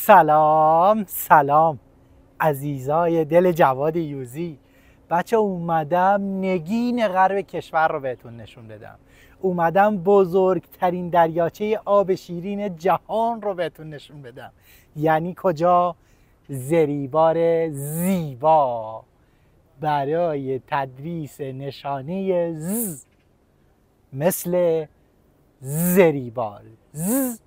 سلام عزیزای دل جواد یوزی. بچه اومدم نگین غرب کشور رو بهتون نشون بدم. اومدم بزرگترین دریاچه آب شیرین جهان رو بهتون نشون بدم. یعنی کجا؟ زریبار زیبا برای تدریس نشانه ز، مثل زریبار. ز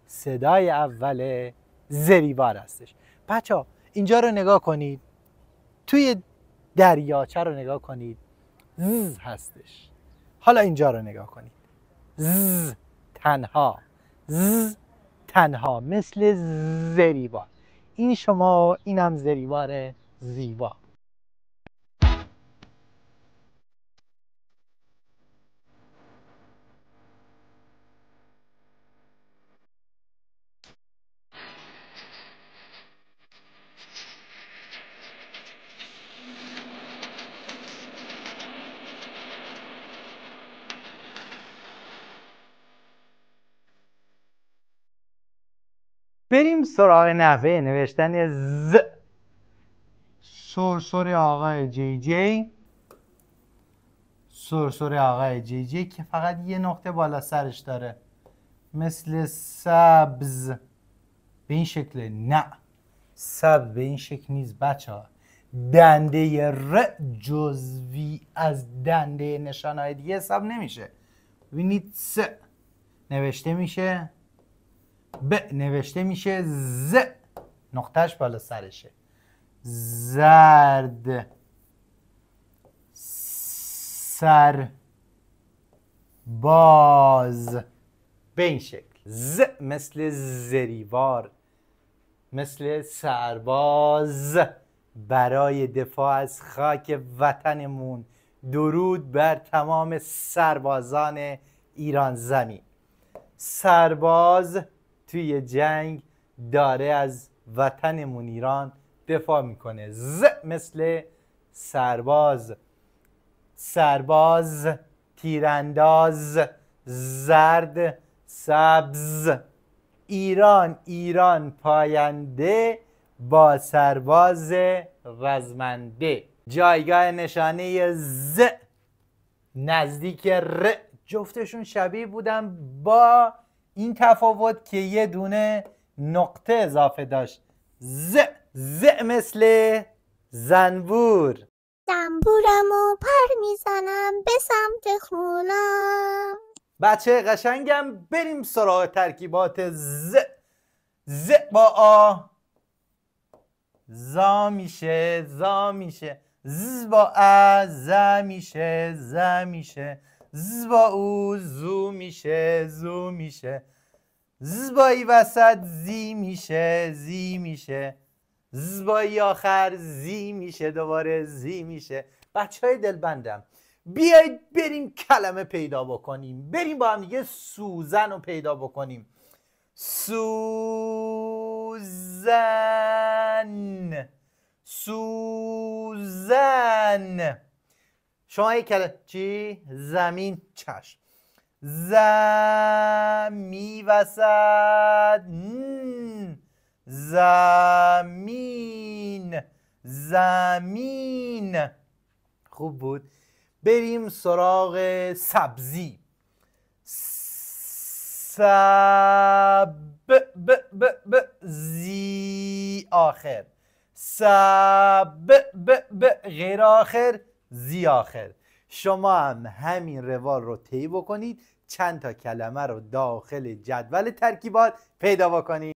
صدای اول زریبار هستش. بچه ها اینجا رو نگاه کنید، توی دریاچه رو نگاه کنید، ز هستش. حالا اینجا رو نگاه کنید، ز تنها، ز تنها، مثل زریبار. این شما، اینم زریبار زیبا. بریم سراغ نحوه نوشتن ز. سرسر آقای جی جی، سرسر آقای جی جی که فقط یه نقطه بالا سرش داره، مثل سبز. به این شکل نه، سبز به این شکل نیست بچه ها. دنده ر جزوی از دنده نشانهای دیگه حساب نمیشه. ببینید س نوشته میشه، ب نوشته میشه، ز نقطهش بالا سرشه. زرد، سر باز، به این شکل. ز مثل زریبار، مثل سرباز برای دفاع از خاک وطنمون. درود بر تمام سربازان ایران زمین. سرباز توی جنگ داره از وطنمون ایران دفاع میکنه. ز مثل سرباز، سرباز، تیرانداز، زرد، سبز. ایران، ایران پاینده با سرباز رزمنده. جایگاه نشانه ز نزدیک ر، جفتشون شبیه بودن با این تفاوت که یه دونه نقطه اضافه داشت. ز، ز مثل زنبور. زنبورمو پر میزنم به سمت خونم. بچه قشنگم، بریم سراغ ترکیبات ز. ز با آ زا میشه، زا میشه. ز با ا ز میشه، ز میشه. ز با او زو میشه، زو میشه. ز با ای وسط زی میشه، زی میشه. ز با ای آخر زی میشه، دوباره زی میشه. بچه های دلبندم، بیایید بریم کلمه پیدا بکنیم. بریم با هم دیگه سوزن رو پیدا بکنیم. سوزن، سوزن. شما یک کلمه چی؟ زمین، چشم. زمی وسط، زمین، زمین. خوب بود. بریم سراغ سبزی. سب ب ب ب زی آخر. سب ب ب غیر آخر، زی آخر. شما هم همین روال رو طی بکنید، چند تا کلمه رو داخل جدول ترکیبات پیدا بکنید.